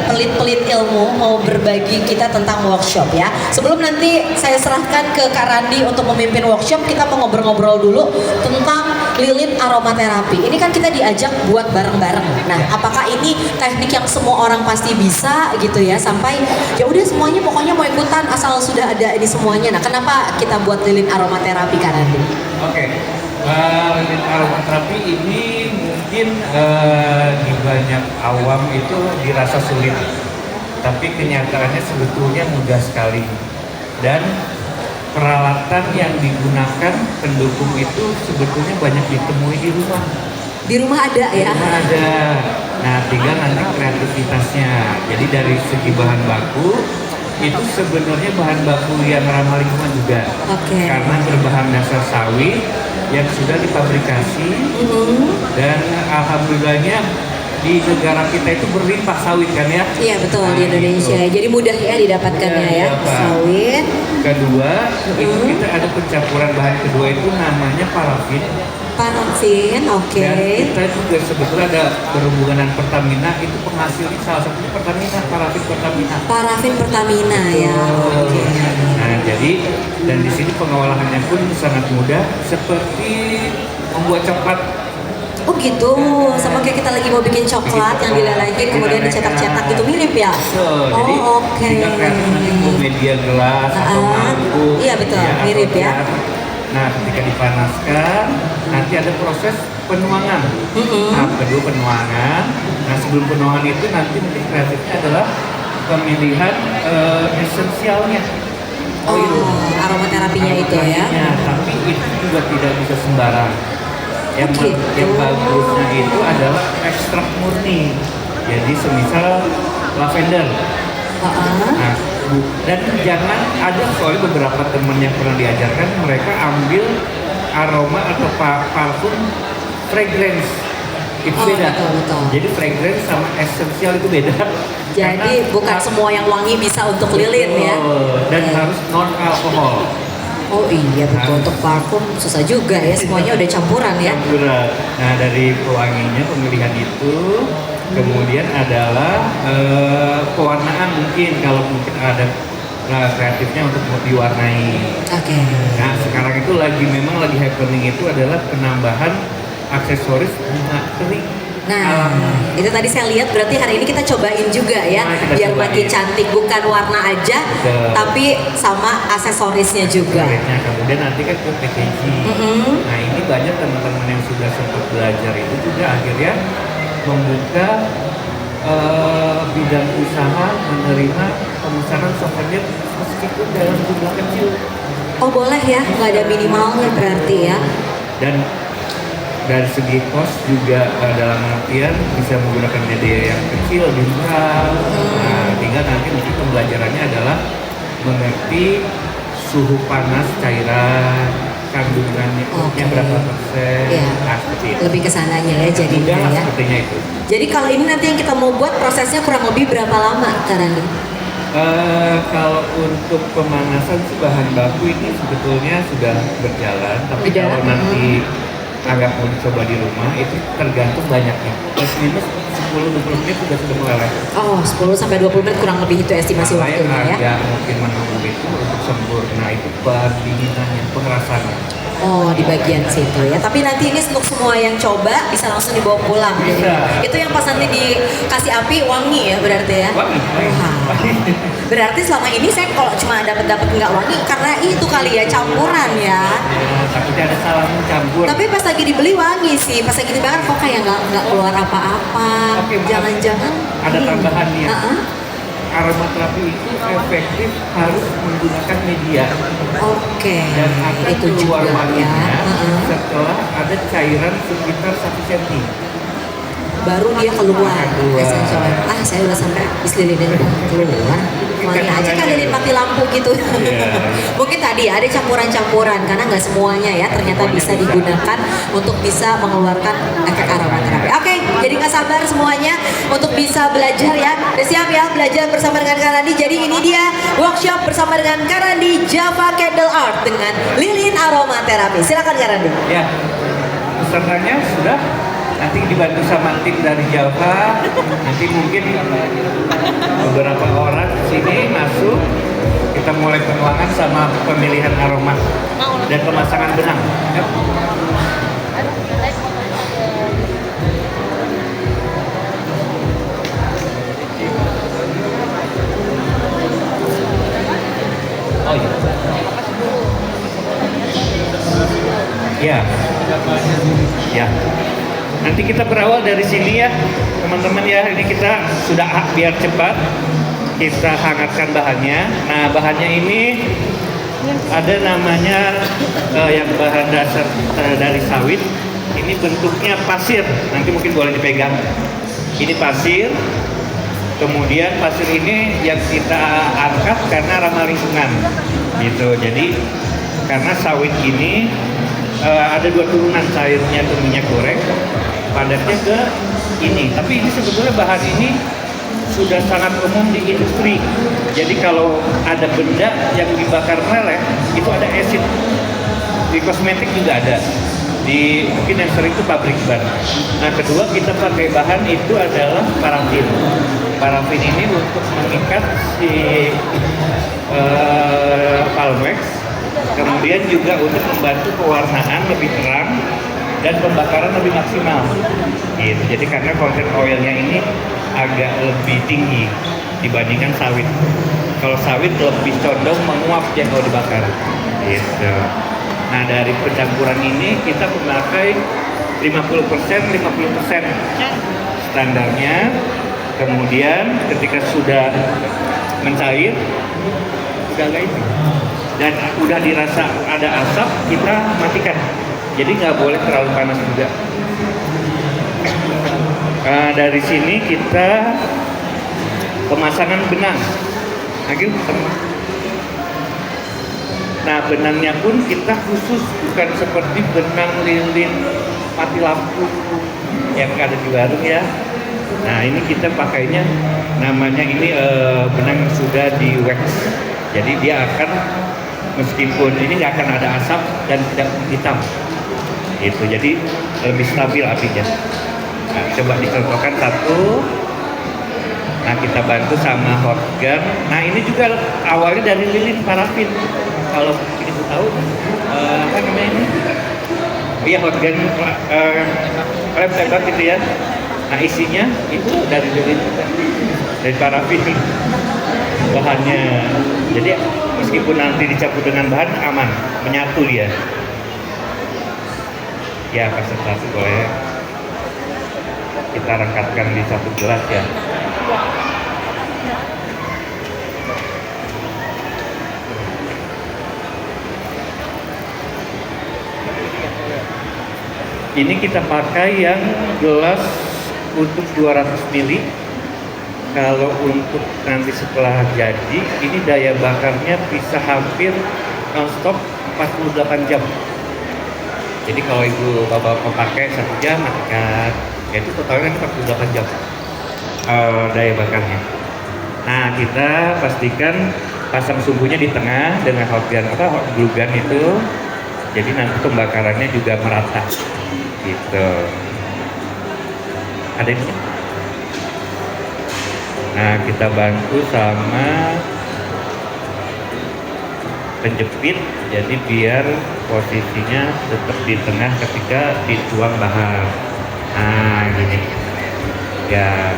pelit-pelit ilmu mau berbagi kita tentang workshop ya. Sebelum nanti saya serahkan ke Kak Randi untuk memimpin workshop, kita mau ngobrol-ngobrol dulu tentang lilin aromaterapi. Ini kan kita diajak buat bareng-bareng. Nah, apakah ini teknik yang semua orang pasti bisa gitu ya, sampai ya udah semuanya pokoknya mau ikutan asal sudah ada ini semuanya. Nah, kenapa kita buat lilin aromaterapi, Kak Randi? Oke. Lilin aromaterapi ini mungkin di banyak awam itu dirasa sulit, tapi kenyataannya sebetulnya mudah sekali. Dan peralatan yang digunakan pendukung itu sebetulnya banyak ditemui di rumah. Di rumah ada ya? Di rumah ada. Nah, tinggal nanti kreativitasnya. Jadi dari segi bahan baku itu sebenarnya bahan baku yang ramah lingkungan juga. Karena berbahan dasar sawit yang sudah dipabrikasi, dan alhamdulillahnya di negara kita itu berlimpah sawit kan ya? Iya betul, di Indonesia. Gitu. Jadi mudah ya didapatkannya ya, sawit. Kedua, itu kita ada pencampuran bahan kedua itu namanya parafin. Parafin, oke. Dan kita juga sebetulnya ada berhubungan dengan Pertamina, itu penghasil salah satunya Pertamina, parafin Pertamina. Parafin Pertamina ya. Oke. Nah, jadi dan di sini pengolahannya pun sangat mudah, seperti membuat coklat. Oh gitu, sama kayak kita lagi mau bikin coklat yang dilelehin kemudian dicetak-cetak gitu, mirip ya? Jadi tinggal kreatif nanti mau media gelas atau mangkuk. Iya betul, ya, mirip ya. Nah, ketika dipanaskan, nanti ada proses penuangan. Tahap kedua penuangan. Nah, sebelum penuangan itu nanti mungkin kreatifnya adalah pemilihan esensialnya. Aromaterapinya itu ya. Tapi itu juga tidak bisa sembarang. Yang bagusnya itu adalah ekstrak murni. Jadi semisal lavender. Nah, dan jangan ada, soalnya beberapa teman yang pernah diajarkan mereka ambil aroma atau parfum fragrance itu beda. Betul. Jadi fragrance sama esensial itu beda. Jadi bukan semua yang wangi bisa untuk lilin ya. Dan harus non alkohol. Oh iya betul, untuk parfum susah juga ya, semuanya udah campuran ya. Campuran. Nah, dari pewanginya, pemilihan itu, kemudian adalah pewarnaan mungkin kalau mungkin ada kreatifnya untuk diwarnai. Nah, sekarang itu memang lagi happening itu adalah penambahan aksesoris bunga kering. Nah, itu tadi saya lihat berarti hari ini kita cobain juga ya, biar makin cantik, bukan warna aja, tapi sama aksesorisnya juga. Kemudian nanti kan ke packaging. Nah, ini banyak teman-teman yang sudah sempat belajar itu juga akhirnya membuka bidang usaha menerima pemesanan souvenir meskipun dalam jumlah kecil. Oh boleh ya, nggak ada minimalnya berarti ya. Dan dari segi cost juga dalam artian bisa menggunakan media yang kecil, lebih murah. Nah, tinggal nanti mungkin pembelajarannya adalah mengerti suhu panas cairan, kandungannya berapa persen. Nah, seperti itu. Lebih kesananya ya jadinya ya. Sepertinya itu. Jadi kalau ini nanti yang kita mau buat prosesnya kurang lebih berapa lama, Kak Randi? Kalau untuk pemanasan sih bahan baku ini sebetulnya sudah berjalan, tapi kalau nanti agak mau dicoba di rumah itu tergantung banyaknya. Plus minus 10-20 menit sudah meleleh. Oh, 10 sampai 20 menit kurang lebih itu estimasi waktunya ya. Agak mungkin menunggu itu untuk sempurna itu pendinginannya, pengerasannya. Oh, di bagian situ ya. Tapi nanti ini untuk semua yang coba bisa langsung dibawa pulang. Bisa. Itu yang pas nanti dikasih api wangi ya berarti ya. Wangi. Berarti selama ini saya kalau cuma dapat nggak wangi karena itu kali ya campuran ya. Takutnya ada salah mencampur. Tapi pas lagi dibeli wangi sih. Pas lagi dibakar kok kayak nggak keluar apa-apa. Jangan-jangan ada tambahannya. Aromaterapi itu efektif harus menggunakan media. Dan akan itu keluar juga wanginya ya. setelah ada cairan sekitar 1 cm. Baru dia keluar esensial. Saya udah sampai habis lilinin keluar. Wangi aja kan lilin mati lampu gitu. Mungkin tadi ada campuran-campuran karena nggak semuanya ya ternyata bisa digunakan untuk bisa mengeluarkan efek aromaterapi. Oke, jadi nggak sabar semuanya untuk bisa belajar ya. Udah siap ya belajar bersama dengan Kak Randi. Jadi ini dia workshop bersama dengan Kak Randi, Java Candle Art dengan lilin aromaterapi. Silakan Kak Randi. Ya, pesertanya sudah. Nanti dibantu sama tim dari Java, nanti mungkin beberapa orang sini masuk, kita mulai penuangan sama pemilihan aroma dan pemasangan benang. Yuk. Oh iya. Ya. Ya. Nanti kita berawal dari sini ya, teman-teman ya. Ini kita sudah biar cepat kita hangatkan bahannya. Nah, bahannya ini ada namanya yang bahan dasar dari sawit. Ini bentuknya pasir. Nanti mungkin boleh dipegang. Ini pasir. Kemudian pasir ini yang kita angkat karena ramah lingkungan, gitu. Jadi karena sawit ini ada dua turunan, cairnya ke minyak goreng, padatnya ke ini. Tapi ini sebetulnya bahan ini sudah sangat umum di industri. Jadi kalau ada benda yang dibakar meleleh, itu ada acid. Di kosmetik juga ada. Di mungkin yang sering itu pabrik ban. Nah, kedua kita pakai bahan itu adalah parafin. Parafin ini untuk mengikat si palm wax, kemudian juga untuk membantu pewarnaan lebih terang dan pembakaran lebih maksimal. Gitu. Jadi karena konten oilnya ini agak lebih tinggi dibandingkan sawit. Kalau sawit lebih condong menguap ya kalau dibakar. Gitu. Nah, dari pencampuran ini kita memakai 50% standarnya. Kemudian ketika sudah mencair, udah kayak ini dan udah dirasa ada asap, kita matikan. Jadi nggak boleh terlalu panas juga. Dari sini kita pemasangan benang. Nah, benangnya pun kita khusus, bukan seperti benang lilin mati lampu yang ada di warung ya. Nah, ini kita pakainya namanya ini benang sudah di wax. Jadi dia akan, meskipun ini nggak akan ada asap dan tidak hitam. Itu jadi lebih stabil apinya. Nah, coba dicontohkan satu. Nah, kita bantu sama hot gun. Nah, ini juga awalnya dari lilin parafin. Kalau kita tahu apa namanya ini? Iya, hot gun lem tembak gitu ya. Nah, isinya itu dari lilin, dari parafin bahannya. Jadi meskipun nanti dicampur dengan bahan aman, menyatu dia. Ya, konsentrasi boleh kita rekatkan di satu gelas ya. Ini kita pakai yang gelas untuk 200 ml. Kalau untuk nanti setelah jadi, ini daya bakarnya bisa hampir non-stop 48 jam. Jadi kalau ibu bapak pakai 1 jam, matikan. Itu totalnya 48 jam daya bakarnya. Nah, kita pastikan pasang sumbunya di tengah dengan hot glue gun itu. Jadi nanti pembakarannya juga merata. Gitu. Ada ini. Nah, kita bantu sama penjepit, jadi biar posisinya tetap di tengah ketika dituang bahan. Nah, gini ya,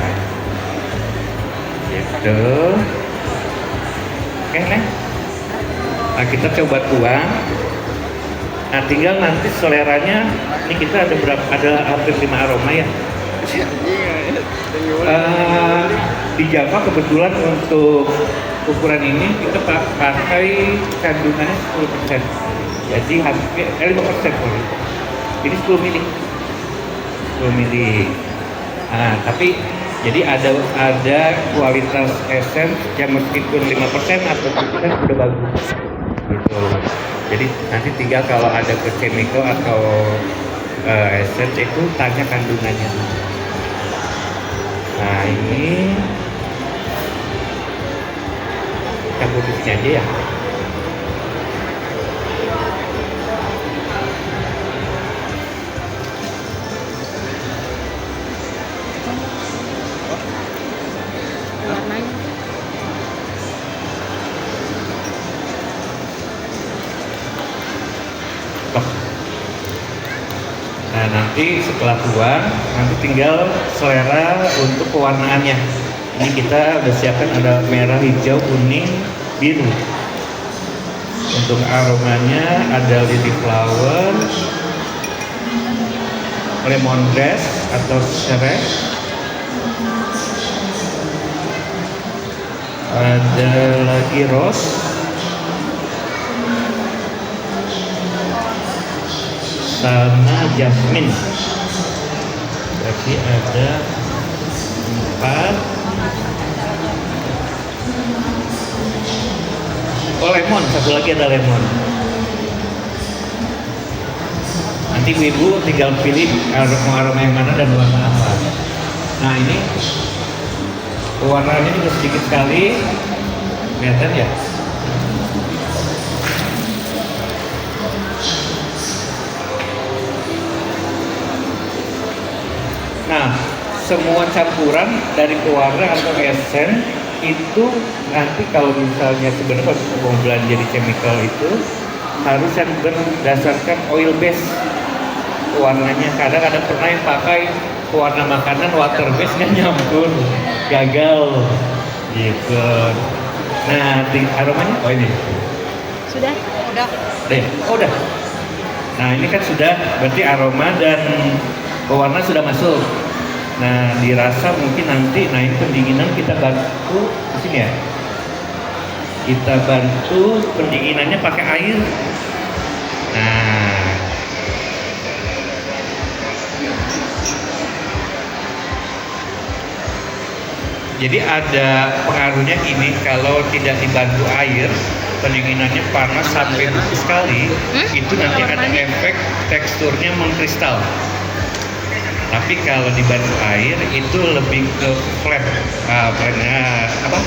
gitu. Oke, nih. Nah, kita coba tuang. Nah, tinggal nanti seleranya. Ini kita ada berapa? Ada hampir 5 aroma ya. Di Java kebetulan untuk ukuran ini kita pakai kandungannya 10%. Jadi hampir 5%. Ini 10 mili. 10 mili. Nah, tapi jadi ada kualitas essence yang meskipun 5% atau 10% sudah bagus. Gitu. Jadi nanti tinggal kalau ada ke chemical atau essence itu tanya kandungannya. Nah, ini campur di sini aja ya. Warnanya nanti setelah tuang, nanti tinggal selera untuk pewarnaannya. Ini kita udah siapkan ada merah, hijau, kuning, biru. Untuk aromanya ada lily flower, lemongrass atau serai, ada lagi rose, sama jasmine. Berarti ada 4. Oh, lemon, satu lagi ada lemon. Nanti ibu tinggal pilih aroma yang mana dan warna apa. Nah, ini warnanya juga sedikit sekali, kelihatan ya. Nah, semua campuran dari pewarna atau esen itu nanti kalau misalnya sebenarnya mau belanja di chemical itu harus yang berdasarkan oil base warnanya. Kadang ada pernah yang pakai pewarna makanan water base nggak nyampur, gagal gitu. Nah, di aromanya ini Sudah? Udah. udah. Nah, ini kan sudah berarti aroma dan pewarna sudah masuk. Nah, dirasa mungkin nanti, nah ini pendinginan kita bantu di sini ya. Kita bantu pendinginannya pakai air. Nah, jadi ada pengaruhnya ini kalau tidak dibantu air, pendinginannya panas sampai beku sekali, itu nanti ada efek teksturnya mengkristal. Tapi kalau dibantu air itu lebih ke flat,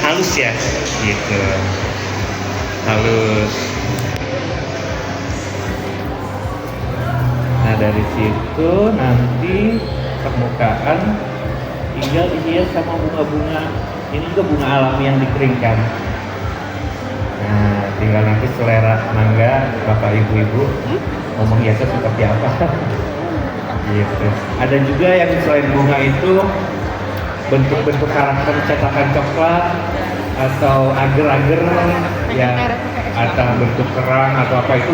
halus ya, gitu, halus. Nah, dari situ nanti permukaan tinggal dihias sama bunga-bunga. Ini juga bunga alami yang dikeringkan. Nah, tinggal nanti selera mangga bapak ibu-ibu mau menghiasnya seperti apa. Gitu. Ada juga yang selain bunga itu bentuk-bentuk karakter cetakan coklat atau agar-agar ya, atau bentuk kerang atau apa itu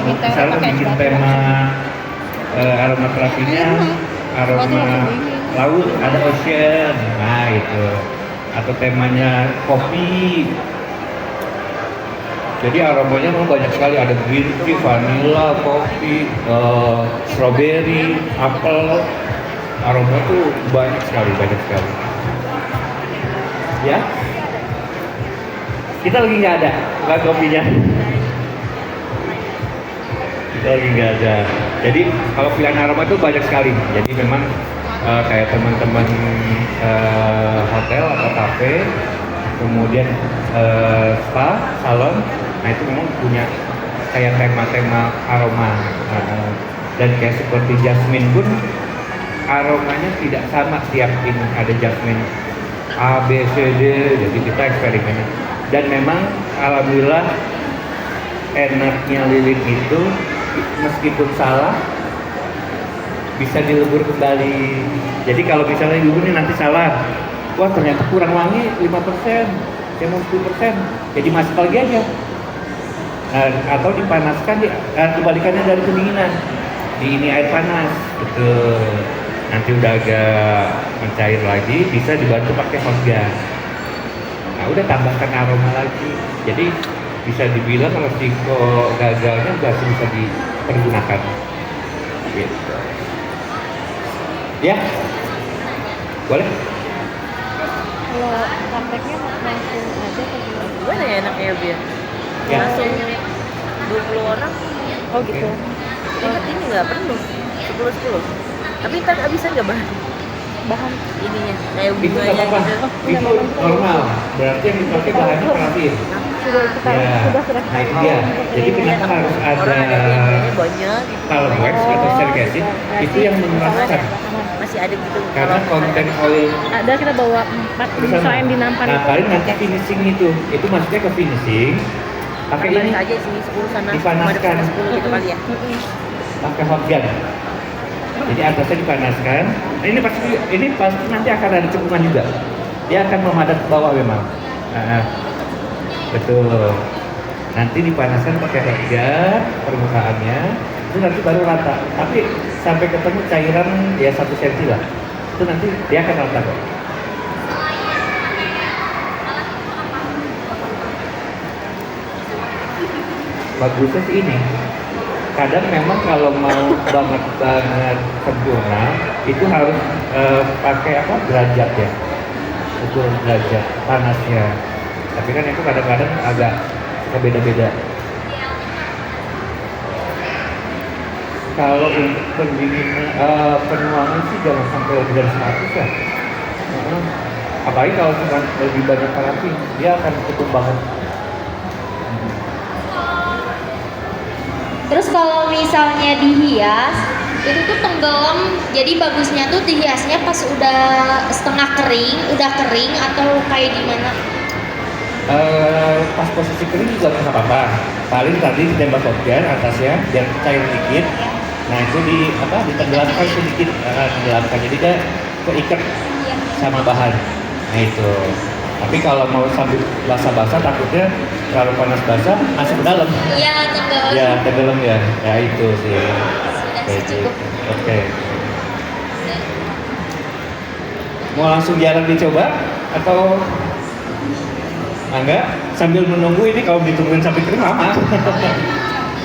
misalnya bikin tema aromaterapinya aroma laut, ada ocean, nah itu, atau temanya kopi. Jadi aromanya memang banyak sekali, ada green tea, vanilla, kopi, strawberry, apel. Aroma tuh banyak sekali. Ya, kita lagi nggak ada kopinya. Kita lagi nggak ada. Jadi kalau pilihan aroma tuh banyak sekali. Jadi memang kayak teman-teman hotel atau kafe, kemudian spa, salon. Nah itu memang punya kayak tema-tema aroma, dan kayak seperti jasmine pun aromanya tidak sama tiap ini, ada jasmine A, B, C, D, jadi kita eksperimen. Dan memang alhamdulillah enaknya lilin itu meskipun salah bisa dilebur kembali. Jadi kalau misalnya ibu ini nanti salah, wah ternyata kurang wangi 5%, saya mau 10%, jadi masuk lagi aja. Atau dipanaskan, kebalikannya dari pendinginan, di ini air panas, gitu. Nanti udah agak mencair lagi, bisa dibantu pakai hot gun. Nah udah tambahkan aroma lagi, jadi bisa dibilang resiko gagalnya nggak bisa dipergunakan, gitu. Ya, boleh. Kalau prakteknya langsung aja atau gimana? Gimana ya enaknya biar Ya. langsung 20 orang. Oh gitu. Ingat ini nggak penuh 10. Tapi ntar abisan nggak Bahan ininya kayak Itu nggak bunganya apa-apa, gitu. itu normal. Berarti yang dipakai bahannya parafin. sudah kita Ya, sudah. nah itu dia. Jadi kenapa harus ada Orang ada yang banyak gitu. kalau wax atau silic acid itu yang mengeraskan, Masih ada gitu. karena Kalau konten oil Ada kita bawa 4 bersama. selain di nampan Nah itu. paling nanti finishing itu maksudnya ke finishing pakai ini, balik aja sini 10 sana. Dipanaskan. Cuma ada 10 gitu kali ya. pakai hot gun. Jadi atasnya dipanaskan. Nah, ini pasti nanti akan ada cekungan juga. Dia akan memadat ke bawah memang. Nah, betul. Nanti dipanaskan pakai heat permukaannya, itu nanti baru rata. Tapi sampai ketemu cairan ya 1 cm lah. Itu nanti dia akan rata kok. Bagusnya sih ini. Kadang memang kalau mau banget sempurna itu harus pakai apa derajat ya, ukur derajat panasnya. Tapi kan itu kadang-kadang agak beda-beda. Kalau untuk pendinginan penuangan sih jangan sampai lebih dari 100 ya. Apalagi kalau cuma lebih banyak parafin, dia akan cukup banget. Terus kalau misalnya dihias, itu tuh tenggelam, jadi bagusnya tuh dihiasnya pas udah setengah kering, udah kering atau kayak gimana? Pas posisi kering juga nggak apa-apa. Paling tadi ditembak oksigen atasnya biar cair dikit. Nah itu ditenggelamkan sedikit, tenggelamkan jadi dia keikat sama bahan. Nah itu. Tapi kalau mau sambil basah-basah takutnya terlalu panas basah masuk ke dalam. Iya, tenggelam. Ya tenggelam ya. Ya itu sih. Sudah cukup. Oke. Mau langsung jalan dicoba atau enggak? Sambil menunggu ini kalau ditungguin sampai kering lama.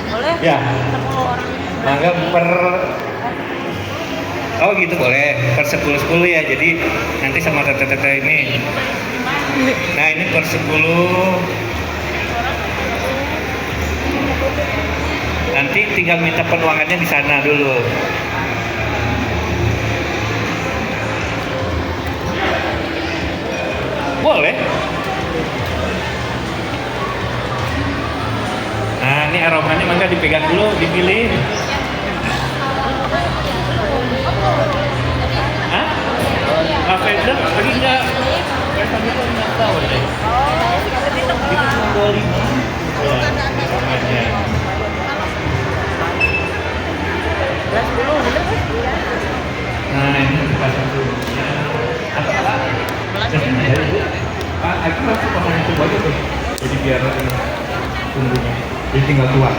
Boleh? Ya. 10 orang. Mangga Oh gitu boleh, per 10 ya, jadi nanti sama tete-tete ini. Nah ini per 10. Nanti tinggal minta penuangannya di sana dulu. Boleh. Nah ini aromanya mangga dipegang dulu, dipilih. Hah? Lavender? Lagi enggak? Tadi kan enggak tahu deh. Itu cuma 25. Ya, namanya. Belas 10, bener kan? Nah ini dipasang dulu. Apa? Aku langsung pasang itu aja tuh. Jadi biar tunggunya. Jadi tinggal tuang.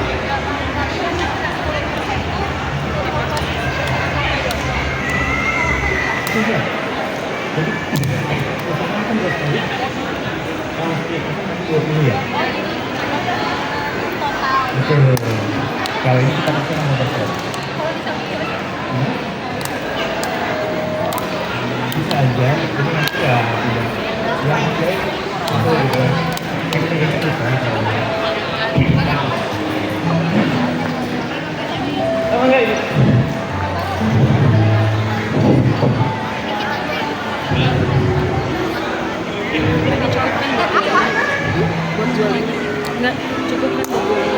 Jadi, kan 20 ya? Betul. Kalau ini kita pakai nomor berapa? Bisa aja, jadi nanti ya oke. Kita bisa. Oh enggak ini. Buat jualan. Enggak, cukup kan buat jualan.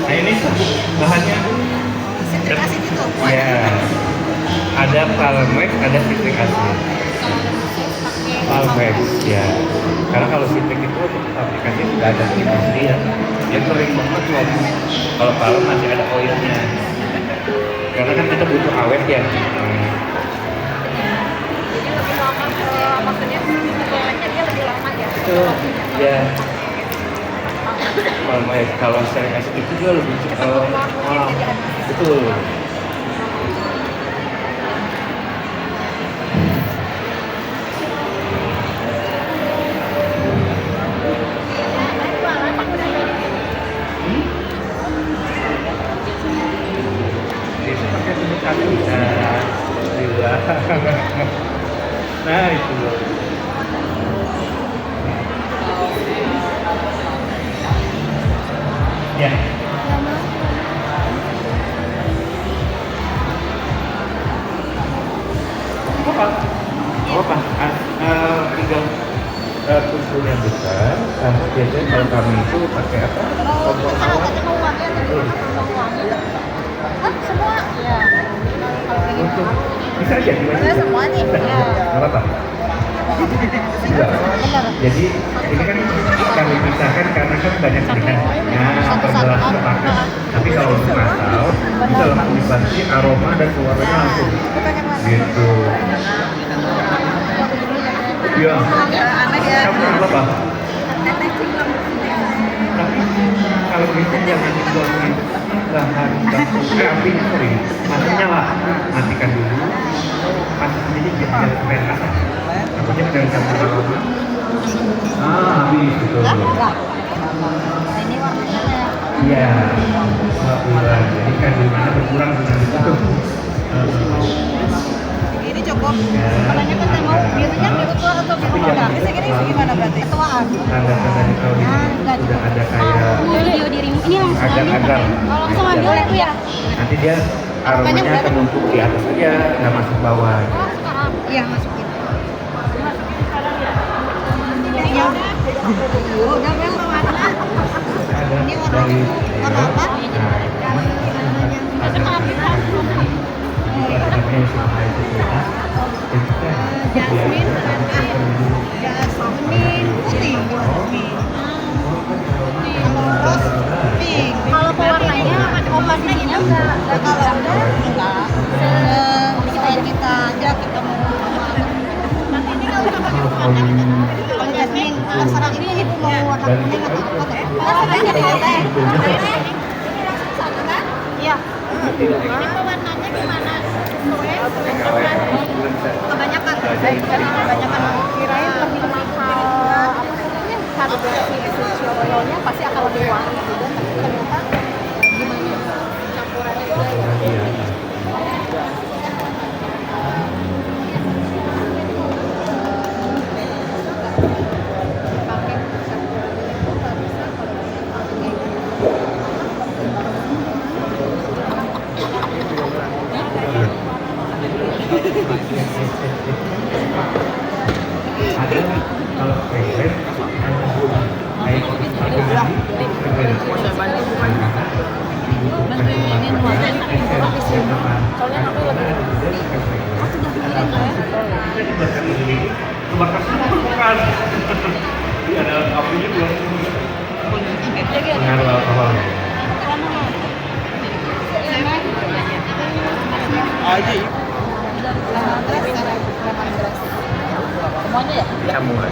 Nah ini bahannya ya ada palmex, ada citric acid. Palmex ya, karena kalau citric itu aplikasi sudah ada di industri ya, dia kering banget tuh. Kalau palem masih ada oilnya, karena kan kita butuh awet ya. Maksudnya penjualannya dia lebih lama ya? Betul, ya. Palmex, kalau citric acid itu juga lebih cepat. Betul. Nah itu loh. Ya. Apa? Tinggal tumpul yang besar. Karena biasanya kalau kami itu pakai apa? Kompor awal. semua. Iya. Kalau kayak gitu. Untuk bisa aja gimana? Saya semua nih. Iya. Nggak apa-apa. Enggak. Jadi ini kan kami pisahkan karena kan banyak pilihannya pergelas sepakat. Tapi kalau untuk masal bisa langsung dibantu aroma dan keluarnya langsung. Gitu. Iya. Kamu apa? Tapi kalau gitu jangan dibuangin bahan baku api sorry masaknya lah matikan dulu masak jadi biar keren rasa takutnya dari campur aroma habis gitu Ini warnanya. iya berkurang jadi kandungannya berkurang dengan itu Ini cukup. ya, Kalanya kan saya mau biasanya biru tua atau biru muda. Ini segini gimana berarti? Ketuaan. tanda-tanda di tahun ini sudah ada kayak Video dirimu ini langsung agar-agar Oh, langsung ambil ya Bu ya? nanti dia aromanya ternumpuk di atas aja nggak masuk bawah Iya, masukin. Iya. Udah memang warna. ada Ini warna dari warna apa? Jasmine, jasmine putih. Kalau rose pink. Kalau pewarnanya operasinya enggak Kalau enggak, kita aja kita mau. Nanti ini nggak usah pakai pewarna. Kalau jasmine, serang ini ibu mau warna kuning atau apa? Warnanya di teh. Iya. Ini pewarnanya gimana? Kebanyakan. Kebanyakan. Kirain lebih mahal. Harga si essential oilnya pasti akan lebih wangi juga. Ternyata gimana campurannya? ada kalau keren kayak ada apinya belum pengaruh alkohol Semuanya ya? semua